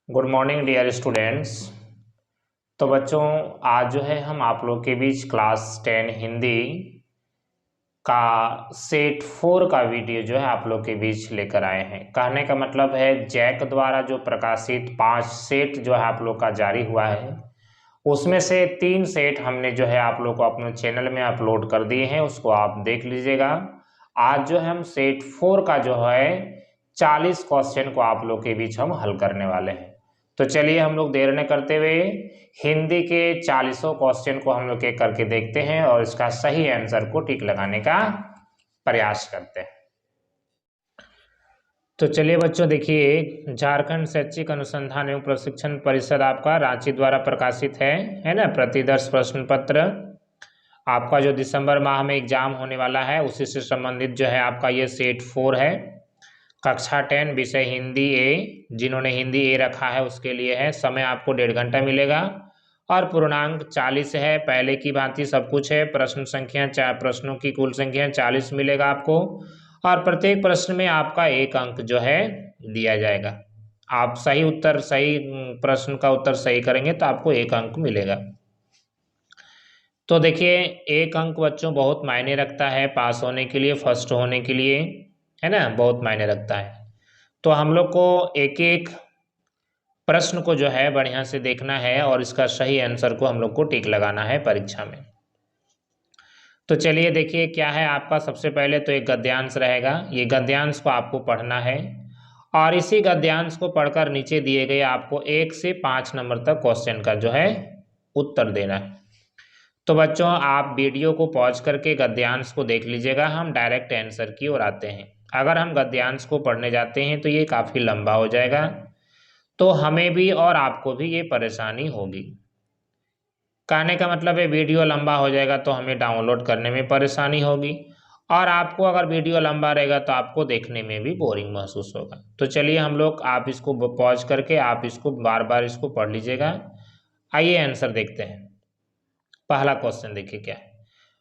Good morning dear students. तो बच्चों, आज जो है हम आप लोग के बीच क्लास 10 हिंदी का सेट 4 का वीडियो जो है आप लोग के बीच लेकर आए हैं। कहने का मतलब है जैक द्वारा जो प्रकाशित 5 सेट जो है आप लोग का जारी हुआ है, उसमें से 3 सेट हमने जो है आप लोग को अपने चैनल में अपलोड कर दिए हैं, उसको आप देख लीजिएगा। आज जो है हम सेट 4 का जो है 40 क्वेश्चन को आप लोग के बीच हम हल करने वाले हैं। तो चलिए हम लोग देर न करते हुए हिंदी के 40 क्वेश्चन को हम लोग करके देखते हैं और इसका सही आंसर को टिक लगाने का प्रयास करते हैं। तो चलिए बच्चों, देखिए झारखंड शैक्षिक अनुसंधान एवं प्रशिक्षण परिषद आपका रांची द्वारा प्रकाशित है ना, प्रतिदर्श प्रश्न पत्र आपका जो दिसंबर माह में एग्जाम होने वाला है उसी से संबंधित जो है आपका ये सेट 4 है। कक्षा 10 विषय हिंदी ए, जिन्होंने हिंदी ए रखा है उसके लिए है। समय आपको 1.5 घंटा मिलेगा और पूर्णांक 40 है। पहले की भांति सब कुछ है। प्रश्न संख्या प्रश्नों की कुल संख्या 40 मिलेगा आपको और प्रत्येक प्रश्न में आपका 1 अंक जो है दिया जाएगा। आप सही प्रश्न का उत्तर सही करेंगे तो आपको 1 अंक मिलेगा। तो देखिए 1 अंक बच्चों बहुत मायने रखता है पास होने के लिए, फर्स्ट होने के लिए, है ना, बहुत मायने रखता है। तो हम लोग को एक एक प्रश्न को जो है बढ़िया से देखना है और इसका सही आंसर को हम लोग को टिक लगाना है परीक्षा में। तो चलिए देखिए क्या है आपका। सबसे पहले तो एक गद्यांश रहेगा, ये गद्यांश को आपको पढ़ना है और इसी गद्यांश को पढ़कर नीचे दिए गए आपको 1 से 5 नंबर तक क्वेश्चन का जो है उत्तर देना है। तो बच्चों आप वीडियो को पॉज करके गद्यांश को देख लीजिएगा, हम डायरेक्ट आंसर की ओर आते हैं। अगर हम गद्यांश को पढ़ने जाते हैं तो ये काफ़ी लंबा हो जाएगा, तो हमें भी और आपको भी ये परेशानी होगी। कहने का मतलब है वीडियो लंबा हो जाएगा तो हमें डाउनलोड करने में परेशानी होगी और आपको अगर वीडियो लंबा रहेगा तो आपको देखने में भी बोरिंग महसूस होगा। तो चलिए हम लोग, आप इसको पॉज करके आप इसको बार बार इसको पढ़ लीजिएगा। आइए आंसर देखते हैं। पहला क्वेश्चन देखिए क्या है।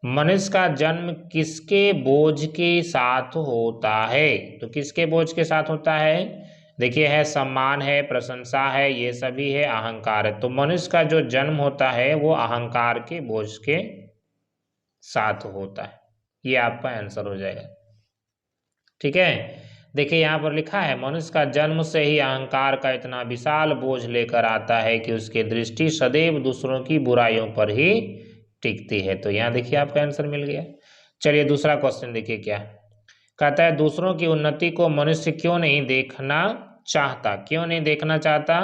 मनुष्य का जन्म किसके बोझ के साथ होता है? तो किसके बोझ के साथ होता है? देखिए है सम्मान है, प्रशंसा है, ये सभी है, अहंकार है। तो मनुष्य का जो जन्म होता है वो अहंकार के बोझ के साथ होता है, ये आपका आंसर हो जाएगा। ठीक है, देखिए यहाँ पर लिखा है मनुष्य का जन्म से ही अहंकार का इतना विशाल बोझ लेकर आता है कि उसकी दृष्टि सदैव दूसरों की बुराइयों पर ही टिकती है। तो यहाँ देखिए आपका आंसर मिल गया। चलिए दूसरा क्वेश्चन देखिए क्या कहता है। दूसरों की उन्नति को मनुष्य क्यों नहीं देखना चाहता? क्यों नहीं देखना चाहता?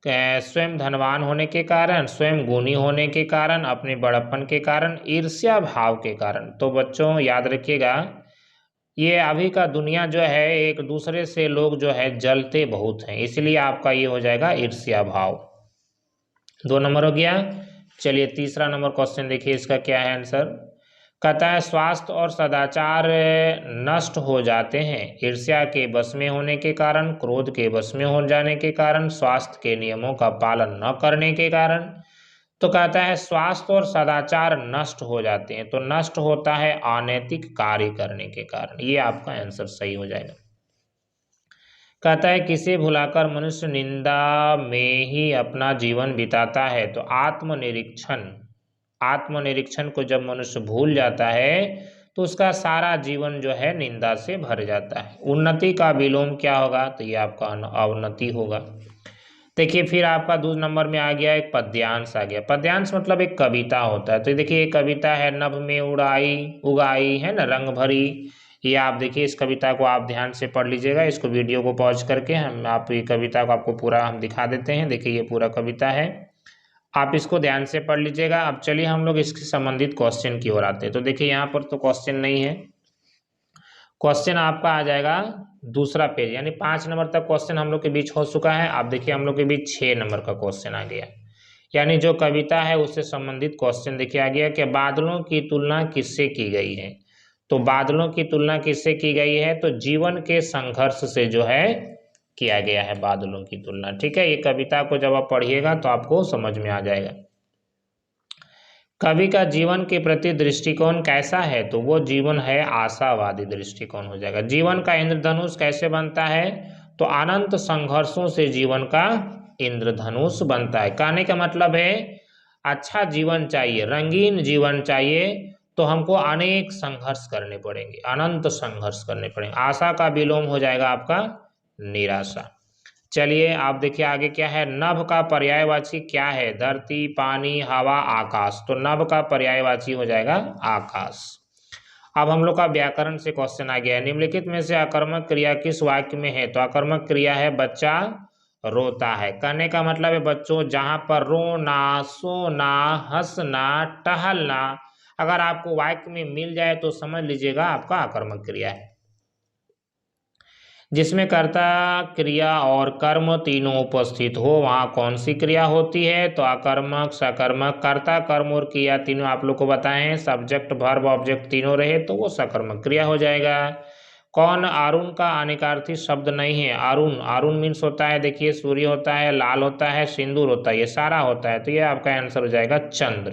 स्वयं धनवान होने के कारण, स्वयं गुणी होने के कारण, अपने बड़प्पन के कारण, ईर्ष्या भाव के कारण। तो बच्चों याद रखिएगा, ये अभी का दुनिया जो है एक दूसरे से लोग जो है जलते बहुत हैं, इसलिए आपका ये हो जाएगा ईर्ष्या भाव। 2 नंबर हो गया। चलिए तीसरा नंबर क्वेश्चन देखिए, इसका क्या है आंसर। कहता है स्वास्थ्य और सदाचार नष्ट हो जाते हैं ईर्ष्या के वश में होने के कारण, क्रोध के वश में हो जाने के कारण, स्वास्थ्य के नियमों का पालन न करने के कारण। तो कहता है स्वास्थ्य और सदाचार नष्ट हो जाते हैं, तो नष्ट होता है अनैतिक कार्य करने के कारण, ये आपका आंसर सही हो जाएगा। कहता है किसे भुलाकर मनुष्य निंदा में ही अपना जीवन बिताता है? तो आत्मनिरीक्षण को जब मनुष्य भूल जाता है तो उसका सारा जीवन जो है निंदा से भर जाता है। उन्नति का विलोम क्या होगा? तो ये आपका अवनति होगा। देखिए फिर आपका 2 नंबर में आ गया एक पद्यांश आ गया। पद्यांश मतलब एक कविता होता है। तो देखिए एक कविता है, नभ में उगाई है ना रंग भरी। ये आप देखिए इस कविता को आप ध्यान से पढ़ लीजिएगा। इसको वीडियो को पॉज करके हम आप ये कविता को आपको पूरा हम दिखा देते हैं। देखिए ये पूरा कविता है, आप इसको ध्यान से पढ़ लीजिएगा। अब चलिए हम लोग इसके संबंधित क्वेश्चन की ओर आते हैं। तो देखिए यहाँ पर तो क्वेश्चन नहीं है, क्वेश्चन आपका आ जाएगा दूसरा पेज, यानी 5 नंबर तक क्वेश्चन हम लोग के बीच हो चुका है। आप देखिए हम लोग के बीच 6 नंबर का क्वेश्चन आ गया, यानी जो कविता है उससे संबंधित क्वेश्चन देखिए आ गया कि बादलों की तुलना किससे की गई है? तो बादलों की तुलना किससे की गई है? तो जीवन के संघर्ष से जो है किया गया है बादलों की तुलना। ठीक है, ये कविता को जब आप पढ़िएगा तो आपको समझ में आ जाएगा। कवि का जीवन के प्रति दृष्टिकोण कैसा है? तो वो जीवन है आशावादी दृष्टिकोण हो जाएगा। जीवन का इंद्रधनुष कैसे बनता है? तो अनंत संघर्षों से जीवन का इंद्रधनुष बनता है। कहने का मतलब है अच्छा जीवन चाहिए, रंगीन जीवन चाहिए तो हमको अनेक संघर्ष करने पड़ेंगे, अनंत संघर्ष करने पड़ेंगे। आशा का विलोम हो जाएगा आपका निराशा। चलिए आप देखिए आगे क्या है। नभ का पर्यायवाची क्या है? धरती, पानी, हवा, आकाश। तो नभ का पर्यायवाची हो जाएगा आकाश। अब हम लोग का व्याकरण से क्वेश्चन आ गया है। निम्नलिखित में से आकर्मक क्रिया किस वाक्य में है? तो आकर्मक क्रिया है बच्चा रोता है। कहने का मतलब है बच्चों जहां पर रोना, सोना, हंसना, टहलना अगर आपको वाक्य में मिल जाए तो समझ लीजिएगा आपका आकर्मक क्रिया है। जिसमें कर्ता, क्रिया और कर्म तीनों उपस्थित हो वहाँ कौन सी क्रिया होती है? तो आकर्मक, सकर्मक। कर्ता, कर्म और क्रिया तीनों आप लोग को बताएं, सब्जेक्ट, वर्ब, ऑब्जेक्ट तीनों रहे तो वो सकर्मक क्रिया हो जाएगा। कौन अरुण का अनेकार्थी शब्द नहीं है? अरुण, अरुण मीन्स होता है देखिए सूर्य होता है, लाल होता है, सिंदूर होता है, ये सारा होता है, तो ये आपका आंसर हो जाएगा चंद्र।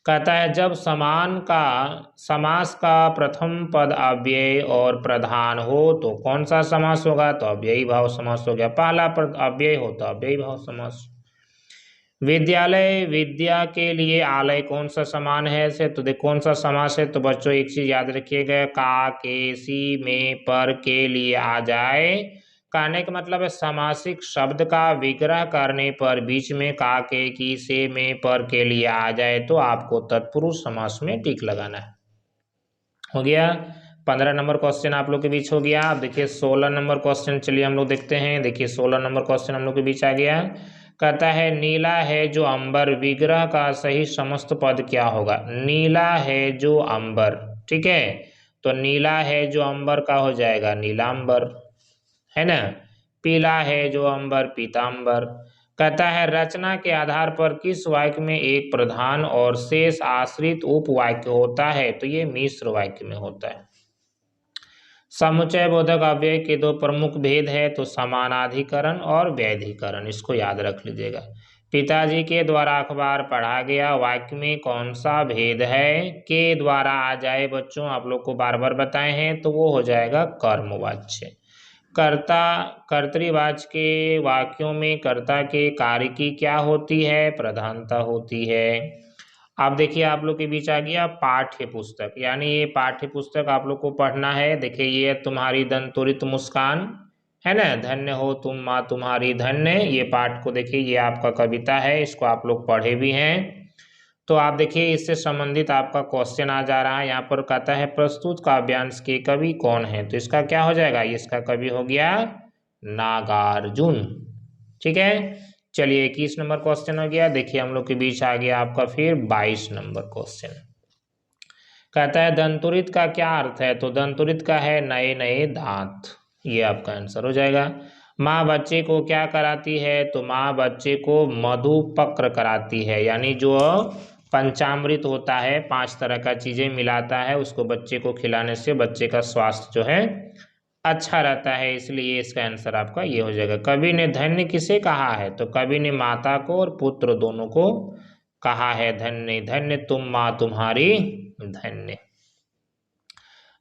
कहता है जब समास का प्रथम पद अव्यय और प्रधान हो तो कौन सा समास होगा? तो अव्ययी भाव समास हो गया। पहला पद अव्यय हो तो अव्ययी भाव समास। विद्यालय, विद्या के लिए आलय कौन सा समान है ऐसे? तो देख कौन सा समास है? तो बच्चों एक चीज याद रखिएगा, का, के, सी में पर के लिए आ जाए। कहने का मतलब है समासिक शब्द का विग्रह करने पर बीच में का, के, की, से में पर के लिए आ जाए तो आपको तत्पुरुष समास में टिक लगाना है। हो गया 15 नंबर क्वेश्चन आप लोग के बीच हो गया। अब देखिए 16 नंबर क्वेश्चन चलिए हम लोग देखते हैं। देखिए 16 नंबर क्वेश्चन हम लोग के बीच आ गया। कहता है नीला है जो अंबर, विग्रह का सही समस्त पद क्या होगा? नीला है जो अंबर, ठीक है, तो नीला है जो अंबर का हो जाएगा नीलांबर, है ना। पीला है जो अंबर, पीतांबर। कहता है रचना के आधार पर किस वाक्य में एक प्रधान और शेष आश्रित उपवाक्य होता है? तो ये मिश्र वाक्य में होता है। समुच्चय बोधक अव्यय के दो प्रमुख भेद है तो समानाधिकरण और व्यधिकरण, इसको याद रख लीजिएगा। पिताजी के द्वारा अखबार पढ़ा गया वाक्य में कौन सा भेद है? के द्वारा आ जाए बच्चों, आप लोग को बार बार बताए हैं, तो वो हो जाएगा कर्मवाच्य। कर्ता, कर्तृवाच्य के वाक्यों में कर्ता के कार्य की क्या होती है? प्रधानता होती है। अब देखिए आप लोग के बीच आ गया पाठ्य पुस्तक, यानी ये पाठ्य पुस्तक आप लोग को पढ़ना है। देखिए ये तुम्हारी दंतुरित मुस्कान है ना, धन्य हो तुम माँ तुम्हारी धन्य, ये पाठ को देखिए ये आपका कविता है, इसको आप लोग पढ़े भी हैं। तो आप देखिए इससे संबंधित आपका क्वेश्चन आ जा रहा है। यहाँ पर कहता है प्रस्तुत काव्यांश के कवि कौन है? तो इसका क्या हो जाएगा? इसका कवि हो गया नागार्जुन, ठीक है। चलिए 21 नंबर क्वेश्चन हो गया। देखिए हम लोग के बीच आ गया आपका फिर 22 नंबर क्वेश्चन। कहता है दंतुरित का क्या अर्थ है? तो दंतुरित का है नए नए दांत, ये आपका आंसर हो जाएगा। माँ बच्चे को क्या कराती है? तो माँ बच्चे को मधुपक्र कराती है, यानी जो पंचामृत होता है, 5 तरह का चीजें मिलाता है, उसको बच्चे को खिलाने से बच्चे का स्वास्थ्य जो है अच्छा रहता है, इसलिए इसका आंसर आपका ये हो जाएगा। कवि ने धन्य किसे कहा है? तो कवि ने माता को और पुत्र दोनों को कहा है धन्य, धन्य तुम माँ तुम्हारी धन्य।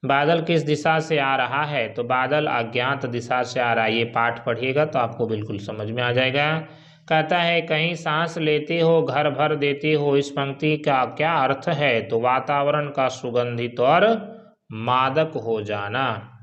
बादल किस दिशा से आ रहा है? तो बादल अज्ञात दिशा से आ रहा है। ये पाठ पढ़िएगा तो आपको बिल्कुल समझ में आ जाएगा। कहता है कहीं सांस लेते हो घर भर देते हो, इस पंक्ति का क्या अर्थ है? तो वातावरण का सुगंधित और मादक हो जाना।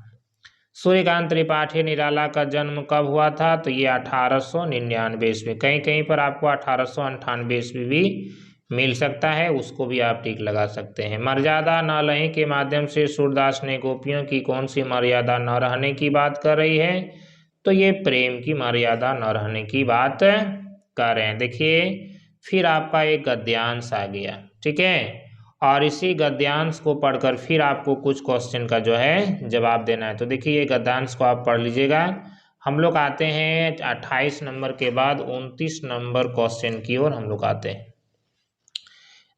सूर्यकांत त्रिपाठी निराला का जन्म कब हुआ था? तो ये 1899 ईस्वी। कहीं कहीं पर आपको 1898 ईस्वी भी मिल सकता है, उसको भी आप टिक लगा सकते हैं। मर्यादा न लहे के माध्यम से सूरदास ने गोपियों की कौन सी मर्यादा न रहने की बात कर रही है? तो ये प्रेम की मर्यादा न रहने की बात कर रहे हैं। देखिए फिर आपका एक गद्यांश आ गया, ठीक है, और इसी गद्यांश को पढ़कर फिर आपको कुछ क्वेश्चन का जो है जवाब देना है। तो देखिए ये गद्यांश को आप पढ़ लीजिएगा। हम लोग आते हैं 28 नंबर के बाद 29 नंबर क्वेश्चन की ओर हम लोग आते हैं।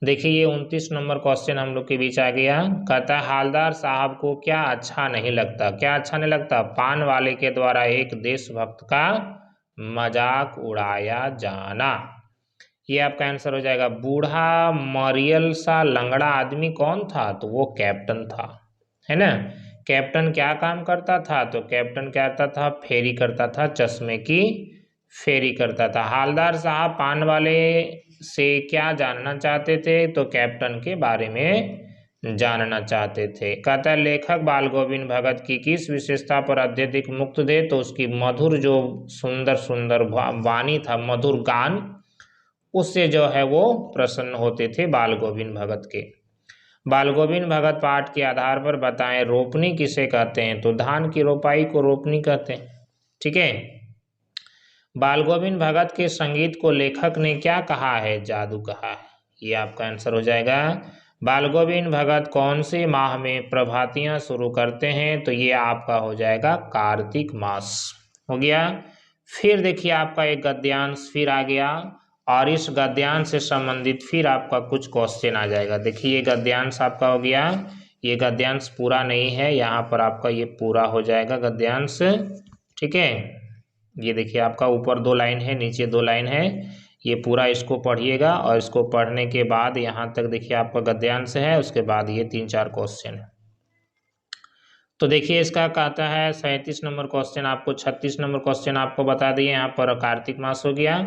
देखिए ये 29 नंबर क्वेश्चन हम लोग के बीच आ गया। कहता है हालदार साहब को क्या अच्छा नहीं लगता? क्या अच्छा नहीं लगता? पान वाले के द्वारा एक देशभक्त का मजाक उड़ाया जाना, ये आपका आंसर हो जाएगा। बूढ़ा मरियल सा लंगड़ा आदमी कौन था? तो वो कैप्टन था, है ना। कैप्टन क्या काम करता था? तो कैप्टन क्या करता था? फेरी करता था चश्मे की फेरी करता था। हालदार साहब पान वाले से क्या जानना चाहते थे? तो कैप्टन के बारे में जानना चाहते थे। कहता है लेखक बाल गोविंद भगत की किस विशेषता पर अत्यधिक मुक्त दे? तो उसकी मधुर जो सुंदर सुंदर वाणी था, मधुर गान, उससे जो है वो प्रसन्न होते थे बाल गोविंद भगत के। बाल गोविंद भगत पाठ के आधार पर बताएं रोपनी किसे कहते हैं? तो धान की रोपाई को रोपनी कहते हैं। ठीक है। बाल गोविंद भगत के संगीत को लेखक ने क्या कहा है? जादू कहा है। ये आपका आंसर हो जाएगा। बाल गोविंद भगत कौन से माह में प्रभातियां शुरू करते हैं? तो ये आपका हो जाएगा कार्तिक मास। हो गया। फिर देखिए आपका एक गद्यांश फिर आ गया, और इस गद्यांश से संबंधित फिर आपका कुछ क्वेश्चन आ जाएगा। देखिए ये गद्यांश आपका हो गया, ये गद्यांश पूरा नहीं है, यहाँ पर आपका ये पूरा हो जाएगा गद्यांश। ठीक है। ये देखिए आपका ऊपर 2 लाइन है, नीचे 2 लाइन है, ये पूरा इसको पढ़िएगा, और इसको पढ़ने के बाद यहाँ तक देखिए आपका गद्यांश है, उसके बाद ये 3-4 क्वेश्चन है। तो देखिए इसका कहता है 37 नंबर क्वेश्चन आपको, 36 नंबर क्वेश्चन आपको बता दिए, यहाँ पर कार्तिक मास हो गया।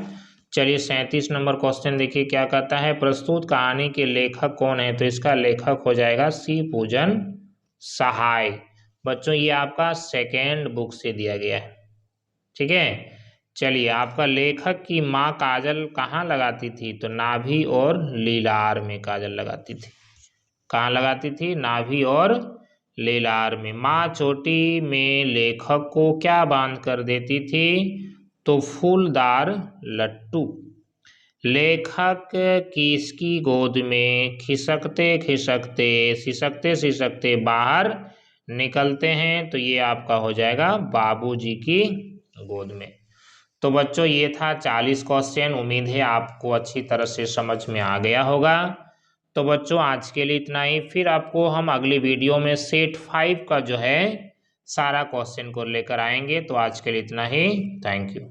चलिए 37 नंबर क्वेश्चन देखिए क्या कहता है, प्रस्तुत कहानी के लेखक कौन है? तो इसका लेखक हो जाएगा सी पूजन सहाय। बच्चों ये आपका सेकेंड बुक से दिया गया है। ठीक है। चलिए आपका लेखक की माँ काजल कहाँ लगाती थी? तो नाभि और लीलार में काजल लगाती थी। कहाँ लगाती थी? नाभि और लीलार में। माँ चोटी में लेखक को क्या बांध कर देती थी? तो फूलदार लट्टू। लेखक किसकी गोद में खिसकते खिसकते सिसकते सिसकते बाहर निकलते हैं? तो ये आपका हो जाएगा बाबूजी की गोद में। तो बच्चों ये था 40 क्वेश्चन। उम्मीद है आपको अच्छी तरह से समझ में आ गया होगा। तो बच्चों आज के लिए इतना ही, फिर आपको हम अगली वीडियो में सेट 5 का जो है सारा क्वेश्चन को लेकर आएंगे। तो आज के लिए इतना ही। Thank you.